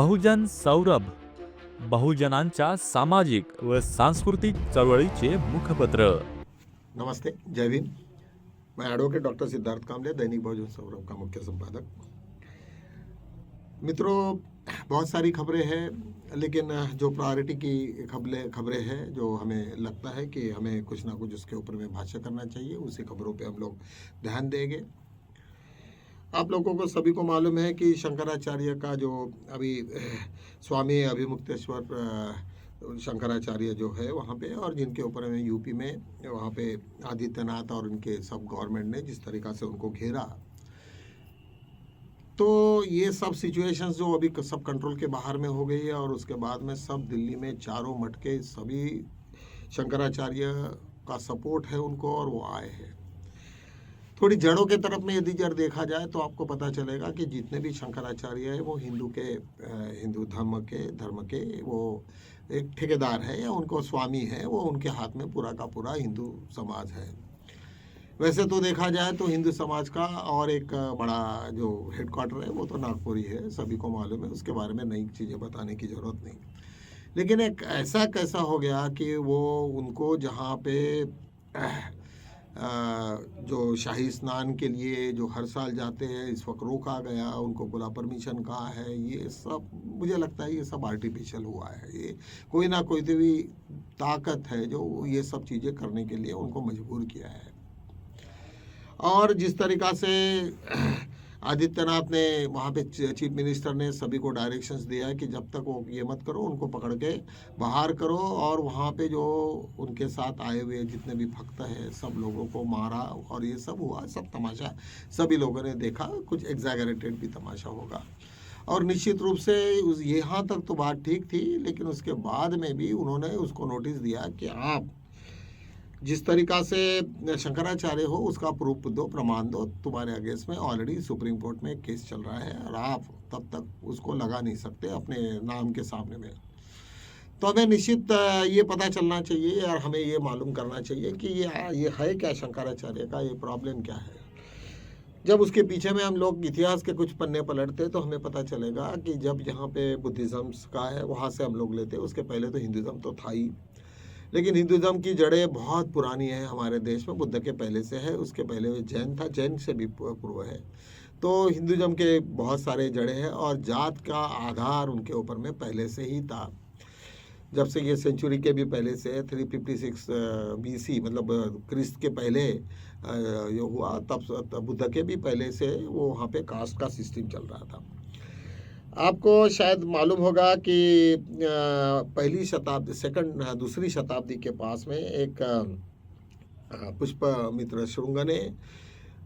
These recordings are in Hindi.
बहुजन सौरभ, बहुजनांच्या सामाजिक व सांस्कृतिक चळवळीचे मुखपत्र. नमस्ते, जय भीम। मैं एडवोकेट डॉक्टर सिद्धार्थ कामले, दैनिक बहुजन सौरभ का मुख्य संपादक। मित्रों, बहुत सारी खबरें हैं, लेकिन जो प्रायोरिटी की खबरें हैं, जो हमें लगता है कि हमें कुछ ना कुछ उसके ऊपर में भाष्य करना चाहिए, उसी खबरों पे हम लोग ध्यान देंगे। आप लोगों को सभी को मालूम है कि शंकराचार्य का जो अभी स्वामी अभिमुक्तेश्वर शंकराचार्य जो है वहाँ पे, और जिनके ऊपर में यूपी में वहाँ पे आदित्यनाथ और उनके सब गवर्नमेंट ने जिस तरीक़ा से उनको घेरा, तो ये सब सिचुएशंस जो अभी सब कंट्रोल के बाहर में हो गई है, और उसके बाद में सब दिल्ली में चारों मठ के सभी शंकराचार्य का सपोर्ट है उनको, और वो आए हैं। थोड़ी जड़ों के तरफ में यदि जड़ देखा जाए तो आपको पता चलेगा कि जितने भी शंकराचार्य है वो हिंदू धर्म के वो एक ठेकेदार है, या उनको स्वामी है, वो उनके हाथ में पूरा का पूरा हिंदू समाज है। वैसे तो देखा जाए तो हिंदू समाज का और एक बड़ा जो हेडक्वार्टर है वो तो नागपुर ही है, सभी को मालूम है, उसके बारे में नई चीज़ें बताने की ज़रूरत नहीं। लेकिन एक ऐसा कैसा हो गया कि वो उनको जहाँ पे जो शाही स्नान के लिए जो हर साल जाते हैं, इस वक्त रोका गया, उनको बोला परमिशन कहाँ है, ये सब मुझे लगता है ये सब आर्टिफिशियल हुआ है। ये कोई ना कोई तो भी ताकत है जो ये सब चीज़ें करने के लिए उनको मजबूर किया है। और जिस तरीक़ा से आदित्यनाथ ने वहाँ पे चीफ मिनिस्टर ने सभी को डायरेक्शंस दिया है कि जब तक वो ये मत करो, उनको पकड़ के बाहर करो, और वहाँ पे जो उनके साथ आए हुए जितने भी भक्त हैं सब लोगों को मारा, और ये सब हुआ, सब तमाशा सभी लोगों ने देखा, कुछ एग्जैगरेटेड भी तमाशा होगा। और निश्चित रूप से यहाँ तक तो बात ठीक थी, लेकिन उसके बाद में भी उन्होंने उसको नोटिस दिया कि आप जिस तरीक़ा से शंकराचार्य हो उसका प्रूफ दो, प्रमाण दो, तुम्हारे अगेंस्ट में ऑलरेडी सुप्रीम कोर्ट में केस चल रहा है, और आप तब तक उसको लगा नहीं सकते अपने नाम के सामने में। तो हमें निश्चित ये पता चलना चाहिए, और हमें ये मालूम करना चाहिए कि ये है क्या शंकराचार्य का, ये प्रॉब्लम क्या है। जब उसके पीछे में हम लोग इतिहास के कुछ पन्ने पलटते तो हमें पता चलेगा कि जब यहाँ पे बुद्धिज़्म का है वहाँ से हम लोग लेते, उसके पहले तो हिंदुज़्म तो था ही, लेकिन हिंदुज़्म की जड़ें बहुत पुरानी है हमारे देश में, बुद्ध के पहले से है, उसके पहले जैन था, जैन से भी पूर्व है। तो हिंदुज़्म के बहुत सारे जड़ें हैं, और जात का आधार उनके ऊपर में पहले से ही था। जब से ये सेंचुरी के भी पहले से 356 BC, मतलब क्रिस्त के पहले ये हुआ, तब बुद्ध के भी पहले से वो वहाँ पे कास्ट का सिस्टम चल रहा था। आपको शायद मालूम होगा कि दूसरी शताब्दी के पास में एक पुष्पमित्र शुंग ने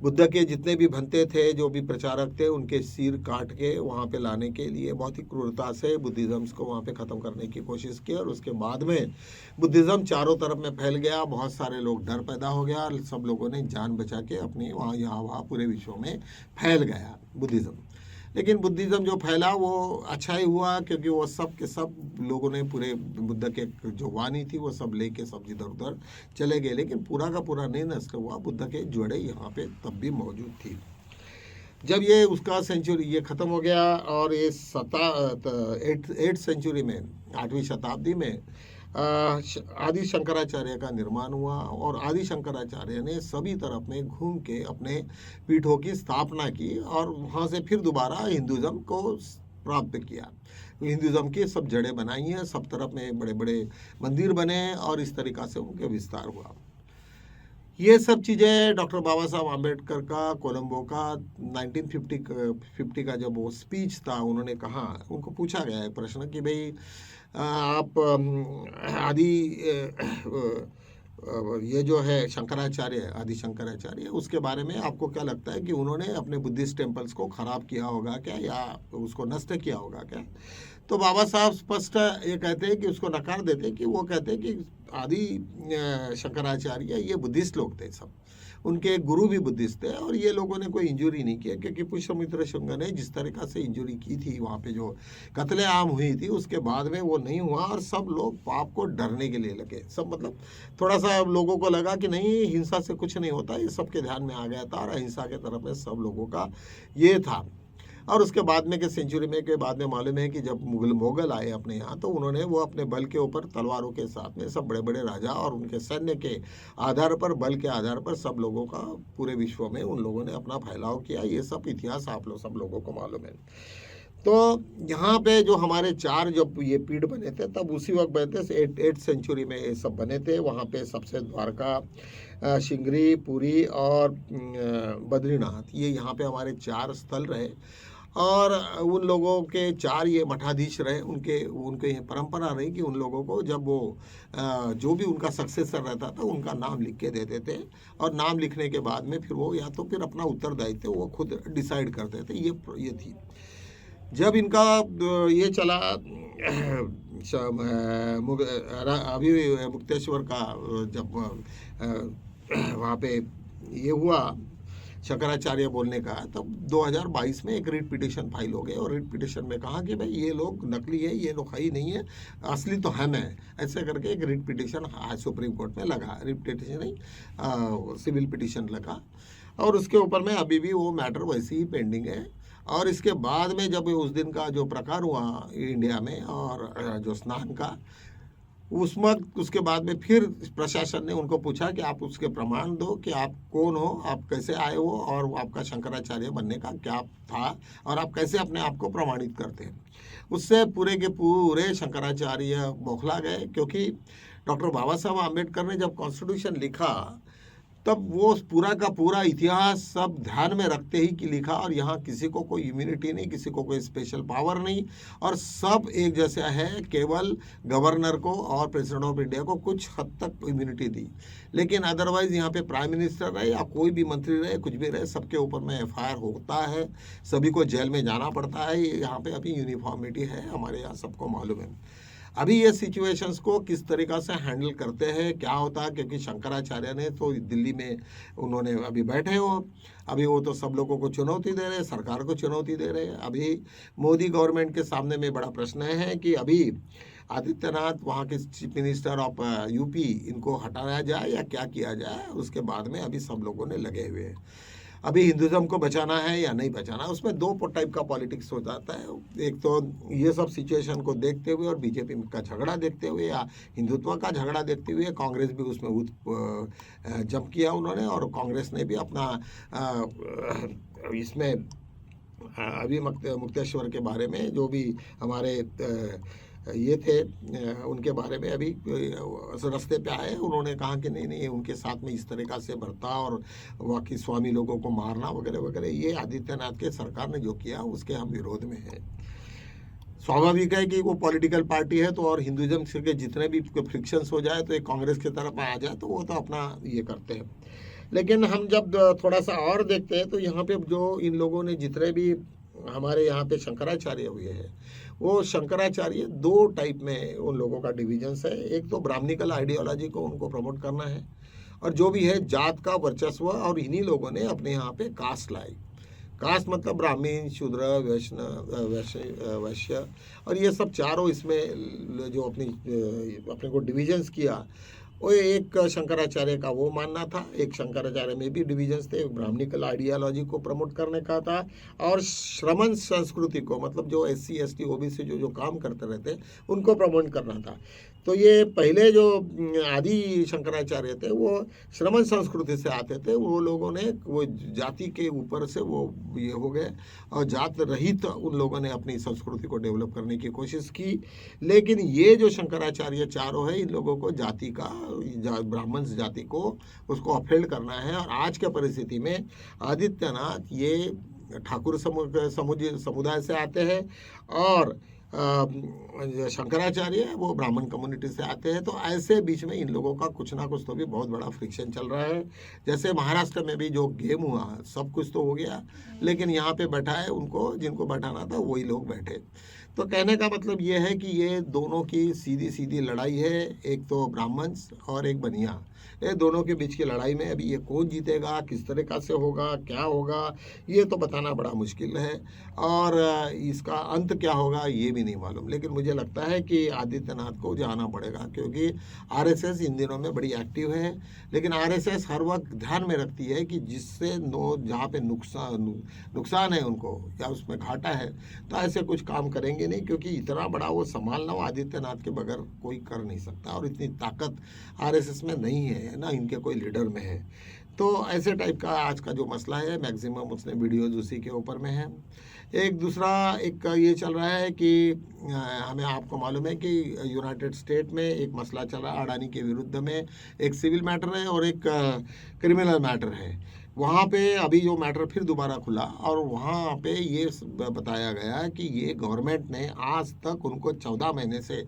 बुद्ध के जितने भी भंते थे, जो भी प्रचारक थे, उनके सिर काट के वहाँ पे लाने के लिए बहुत ही क्रूरता से बुद्धिज़्म को वहाँ पे ख़त्म करने की कोशिश की, और उसके बाद में बुद्धिज़्म चारों तरफ में फैल गया, बहुत सारे लोग डर पैदा हो गया, और सब लोगों ने जान बचा के अपनी वहाँ पूरे विश्व में फैल गया बुद्धिज़्म। लेकिन बुद्धिज़्म जो फैला वो अच्छा ही हुआ, क्योंकि वो सब के सब लोगों ने पूरे बुद्ध के जो वाणी थी वो सब लेके सब इधर उधर चले गए, लेकिन पूरा का पूरा नहीं नष्ट हुआ, बुद्ध के जड़ें यहाँ पे तब भी मौजूद थी। जब ये उसका सेंचुरी ये ख़त्म हो गया, और ये 8th सेंचुरी में, 8वीं शताब्दी में आदि शंकराचार्य का निर्माण हुआ, और आदि शंकराचार्य ने सभी तरफ में घूम के अपने पीठों की स्थापना की, और वहाँ से फिर दोबारा हिंदुज़्म को प्राप्त किया। हिंदुज़्म की सब जड़ें बनाई हैं, सब तरफ में बड़े बड़े मंदिर बने, और इस तरीक़ा से उनके विस्तार हुआ। ये सब चीज़ें डॉक्टर बाबा साहब आम्बेडकर का, कोलंबो का 1950 का जब वो स्पीच था, उन्होंने कहा, उनको पूछा गया है प्रश्न कि भाई आप ये जो है शंकराचार्य, आदि शंकराचार्य, उसके बारे में आपको क्या लगता है कि उन्होंने अपने बुद्धिस्ट टेम्पल्स को ख़राब किया होगा क्या, या उसको नष्ट किया होगा क्या। तो बाबा साहब स्पष्ट ये कहते हैं कि उसको नकार देते, कि वो कहते हैं कि आदि शंकराचार्य ये बुद्धिस्ट लोग थे, सब उनके गुरु भी बुद्धिस्ट थे, और ये लोगों ने कोई इंजुरी नहीं किया, क्योंकि पुष्पमित्र शुंग ने जिस तरीक़ा से इंजुरी की थी, वहाँ पे जो कत्लेआम हुई थी, उसके बाद में वो नहीं हुआ, और सब लोग पाप को डरने के लिए लगे, सब मतलब थोड़ा सा लोगों को लगा कि नहीं, हिंसा से कुछ नहीं होता, ये सबके ध्यान में आ गया था, और अहिंसा के तरफ में सब लोगों का ये था। और उसके बाद में के सेंचुरी में के बाद में मालूम है कि जब मोगल आए अपने यहाँ, तो उन्होंने वो अपने बल के ऊपर तलवारों के साथ में सब बड़े बड़े राजा और उनके सैन्य के आधार पर, बल के आधार पर सब लोगों का पूरे विश्व में उन लोगों ने अपना फैलाव किया। ये सब इतिहास आप लोग सब लोगों को मालूम है। तो यहाँ पे जो हमारे 4 जब ये पीढ़ बने थे, तब उसी वक्त बने थे, 8th सेंचुरी में ये सब बने थे। वहाँ पे सबसे द्वारका, शिंगरी, पुरी और बद्रीनाथ, ये यहाँ पे हमारे 4 स्थल रहे। और उन लोगों के 4 ये मठाधीश रहे। उनके ये परंपरा रही कि उन लोगों को जब वो जो भी उनका सक्सेसर रहता था, उनका नाम लिख के देते थे, और नाम लिखने के बाद में फिर वो या तो फिर अपना उत्तरदायित्व वो खुद डिसाइड करते थे। ये थी। जब इनका ये चला अभी मुक्तेश्वर का जब वहाँ पे ये हुआ शंकराचार्य बोलने का, तब 2022 में एक रिट पिटिशन फाइल हो गए, और रिट पिटिशन में कहा कि भाई ये लोग नकली है, ये लोग ही नहीं है, असली तो हम है। ऐसे करके एक रिट पिटिशन सुप्रीम कोर्ट में लगा, रिट पिटिशन नहीं, सिविल पिटिशन लगा, और उसके ऊपर में अभी भी वो मैटर वैसे ही पेंडिंग है। और इसके बाद में जब उस दिन का जो प्रकार हुआ इंडिया में, और जो स्नान का, उस वक्त उसके बाद में फिर प्रशासन ने उनको पूछा कि आप उसके प्रमाण दो कि आप कौन हो, आप कैसे आए हो, और आपका शंकराचार्य बनने का क्या था, और आप कैसे अपने आप को प्रमाणित करते हैं। उससे पूरे के पूरे शंकराचार्य बौखला गए, क्योंकि डॉक्टर बाबा साहब आम्बेडकर ने जब कॉन्स्टिट्यूशन लिखा, तब वो पूरा का पूरा इतिहास सब ध्यान में रखते ही कि लिखा, और यहाँ किसी को कोई इम्यूनिटी नहीं, किसी को कोई स्पेशल पावर नहीं, और सब एक जैसा है। केवल गवर्नर को और प्रेसिडेंट ऑफ इंडिया को कुछ हद तक इम्यूनिटी दी, लेकिन अदरवाइज यहाँ पे प्राइम मिनिस्टर रहे या कोई भी मंत्री रहे, कुछ भी रहे, सबके ऊपर में FIR होता है, सभी को जेल में जाना पड़ता है। यहाँ पे अभी यूनिफॉर्मिटी है, हमारे यहाँ सबको मालूम है। अभी ये सिचुएशंस को किस तरीक़ा से हैंडल करते हैं, क्या होता है, क्योंकि शंकराचार्य ने तो दिल्ली में उन्होंने अभी बैठे हो, अभी वो तो सब लोगों को चुनौती दे रहे हैं, सरकार को चुनौती दे रहे हैं। अभी मोदी गवर्नमेंट के सामने में बड़ा प्रश्न है कि अभी आदित्यनाथ वहाँ के चीफ मिनिस्टर ऑफ UP, इनको हटाया जाए या क्या किया जाए। उसके बाद में अभी सब लोगों ने लगे हुए हैं, अभी हिंदुज़म को बचाना है या नहीं बचाना। उसमें 2 टाइप का पॉलिटिक्स हो जाता है। एक तो ये सब सिचुएशन को देखते हुए और बीजेपी का झगड़ा देखते हुए या हिंदुत्व का झगड़ा देखते हुए कांग्रेस भी उसमें जंप किया उन्होंने, और कांग्रेस ने भी अपना इसमें अभी मुक्तेश्वर के बारे में जो भी हमारे ये थे, उनके बारे में अभी रास्ते पे आए। उन्होंने कहा कि नहीं उनके साथ में इस तरीक़ा से बर्ताव और बाकी स्वामी लोगों को मारना वगैरह वगैरह, ये आदित्यनाथ के सरकार ने जो किया उसके हम विरोध में हैं। स्वाभाविक है कि वो पॉलिटिकल पार्टी है, तो और हिंदुज़म के जितने भी फ्रिक्शंस हो जाए, तो एक कांग्रेस की तरफ आ जाए, तो वो तो अपना ये करते हैं। लेकिन हम जब थोड़ा सा और देखते हैं, तो यहाँ पे जो इन लोगों ने जितने भी हमारे यहाँ पे शंकराचार्य हुए हैं, वो शंकराचार्य 2 टाइप में उन लोगों का डिविजन्स है। एक तो ब्राह्मणिकल आइडियोलॉजी को उनको प्रमोट करना है, और जो भी है जात का वर्चस्व, और इन्हीं लोगों ने अपने यहाँ पे कास्ट लाई। कास्ट मतलब ब्राह्मण, शूद्र, वैश्य, और ये सब चारों इसमें जो अपने को डिविजन्स किया, वो एक शंकराचार्य का वो मानना था। एक शंकराचार्य में भी डिविजन्स थे, ब्राह्मणिकल आइडियोलॉजी को प्रमोट करने का था, और श्रमण संस्कृति को, मतलब जो SC ST OBC जो काम करते रहते उनको प्रमोट करना था। तो ये पहले जो आदि शंकराचार्य थे वो श्रमण संस्कृति से आते थे। वो लोगों ने वो जाति के ऊपर से वो ये हो गए, और जात रहित उन लोगों ने अपनी संस्कृति को डेवलप करने की कोशिश की। लेकिन ये जो शंकराचार्य चारों है, इन लोगों को जाति का, ब्राह्मण जाति को उसको अपहेल्ड करना है। और आज के परिस्थिति में आदित्यनाथ ये ठाकुर समुदाय से आते हैं, और शंकराचार्य वो ब्राह्मण कम्युनिटी से आते हैं। तो ऐसे बीच में इन लोगों का कुछ ना कुछ तो भी बहुत बड़ा फ्रिक्शन चल रहा है। जैसे महाराष्ट्र में भी जो गेम हुआ, सब कुछ तो हो गया, लेकिन यहाँ पे बैठा है उनको, जिनको बैठाना था वही लोग बैठे। तो कहने का मतलब ये है कि ये दोनों की सीधी सीधी लड़ाई है, एक तो ब्राह्मण्स और एक बनिया, ये दोनों के बीच की लड़ाई में अभी ये कौन जीतेगा, किस तरीक़ा से होगा, क्या होगा, ये तो बताना बड़ा मुश्किल है। और इसका अंत क्या होगा ये भी नहीं मालूम। लेकिन मुझे लगता है कि आदित्यनाथ को जाना पड़ेगा, क्योंकि आरएसएस इन दिनों में बड़ी एक्टिव है। लेकिन आरएसएस हर वक्त ध्यान में रखती है कि जिससे जहाँ पे नुकसान है उनको या उसमें घाटा है, तो ऐसे कुछ काम करेंगे नहीं, क्योंकि इतना बड़ा वो संभालना वो आदित्यनाथ के बगैर कोई कर नहीं सकता, और इतनी ताकत आरएसएस में नहीं है ना, इनके कोई लीडर में है। तो ऐसे टाइप का आज का जो मसला है, मैक्सिमम उसने वीडियोज उसी के ऊपर में है। एक दूसरा एक ये चल रहा है कि हमें आपको मालूम है कि यूनाइटेड स्टेट में एक मसला चल रहा है अडानी के विरुद्ध में, एक सिविल मैटर है और एक क्रिमिनल मैटर है। वहाँ पे अभी जो मैटर फिर दोबारा खुला, और वहाँ पे ये बताया गया कि ये गवर्नमेंट ने आज तक उनको 14 महीने से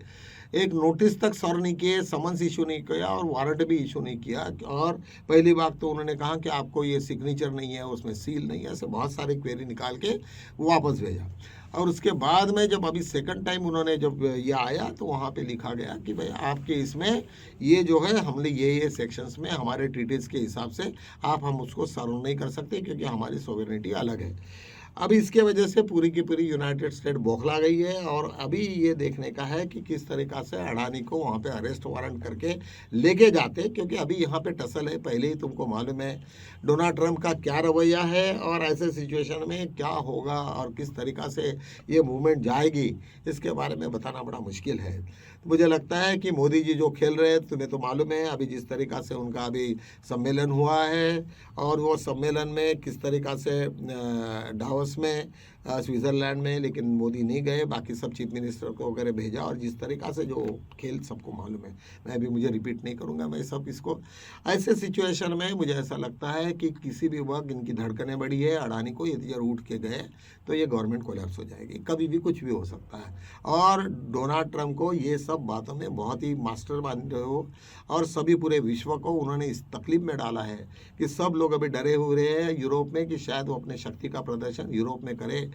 एक नोटिस तक सर्व नहीं किए, समन्स इशू नहीं किया और वारंट भी इशू नहीं किया। और पहली बात तो उन्होंने कहा कि आपको ये सिग्नेचर नहीं है, उसमें सील नहीं है, ऐसे बहुत सारे क्वेरी निकाल के वापस भेजा। और उसके बाद में जब अभी सेकंड टाइम उन्होंने जब ये आया, तो वहाँ पे लिखा गया कि भाई आपके इसमें ये जो है हमने ये सेक्शंस में हमारे ट्रीटीज के हिसाब से हम उसको सर्व नहीं कर सकते, क्योंकि हमारी सॉवरेनिटी अलग है। अब इसके वजह से पूरी की पूरी यूनाइटेड स्टेट बौखला गई है, और अभी ये देखने का है कि किस तरीक़ा से अडानी को वहाँ पे अरेस्ट वारंट करके लेके जाते, क्योंकि अभी यहाँ पे टसल है। पहले ही तुमको मालूम है डोनाल्ड ट्रंप का क्या रवैया है, और ऐसे सिचुएशन में क्या होगा और किस तरीक़ा से ये मूवमेंट जाएगी, इसके बारे में बताना बड़ा मुश्किल है। तो मुझे लगता है कि मोदी जी जो खेल रहे हैं, तुम्हें तो मालूम है अभी जिस तरीक़ा से उनका अभी सम्मेलन हुआ है, और वो सम्मेलन में किस तरीक़ा से डावोस में स्विट्ज़रलैंड में, लेकिन मोदी नहीं गए, बाकी सब चीफ मिनिस्टर को वगैरह भेजा। और जिस तरीक़ा से जो खेल सबको मालूम है, मैं अभी मुझे रिपीट नहीं करूँगा मैं सब इसको। ऐसे सिचुएशन में मुझे ऐसा लगता है कि किसी भी वक्त इनकी धड़कनें बढ़ी है, अडानी को यदि उठ के गए तो ये गवर्नमेंट कोलैप्स हो जाएगी, कभी भी कुछ भी हो सकता है। और डोनाल्ड ट्रंप को ये सब बातों में बहुत ही मास्टर मान रहे हो, और सभी पूरे विश्व को उन्होंने इस तकलीफ में डाला है कि सब लोग अभी डरे हुए हैं यूरोप में कि शायद वो अपने शक्ति का प्रदर्शन यूरोप में करे।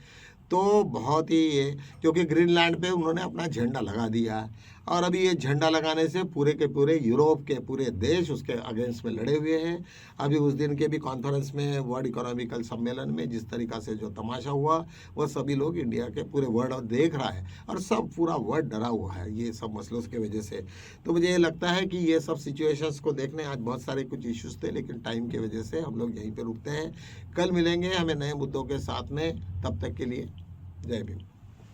तो बहुत ही ये, क्योंकि ग्रीनलैंड पे उन्होंने अपना झंडा लगा दिया, और अभी ये झंडा लगाने से पूरे के पूरे यूरोप के पूरे देश उसके अगेंस्ट में लड़े हुए हैं। अभी उस दिन के भी कॉन्फ्रेंस में, वर्ल्ड इकोनॉमिकल सम्मेलन में जिस तरीक़ा से जो तमाशा हुआ, वह सभी लोग इंडिया के पूरे वर्ल्ड देख रहा है, और सब पूरा वर्ल्ड डरा हुआ है ये सब मसलों की वजह से। तो मुझे ये लगता है कि ये सब सिचुएशंस को देखने आज बहुत सारे कुछ इश्यूज थे, लेकिन टाइम की वजह से हम लोग यहीं पर रुकते हैं। कल मिलेंगे हमें नए मुद्दों के साथ में, तब तक के लिए जय भीम।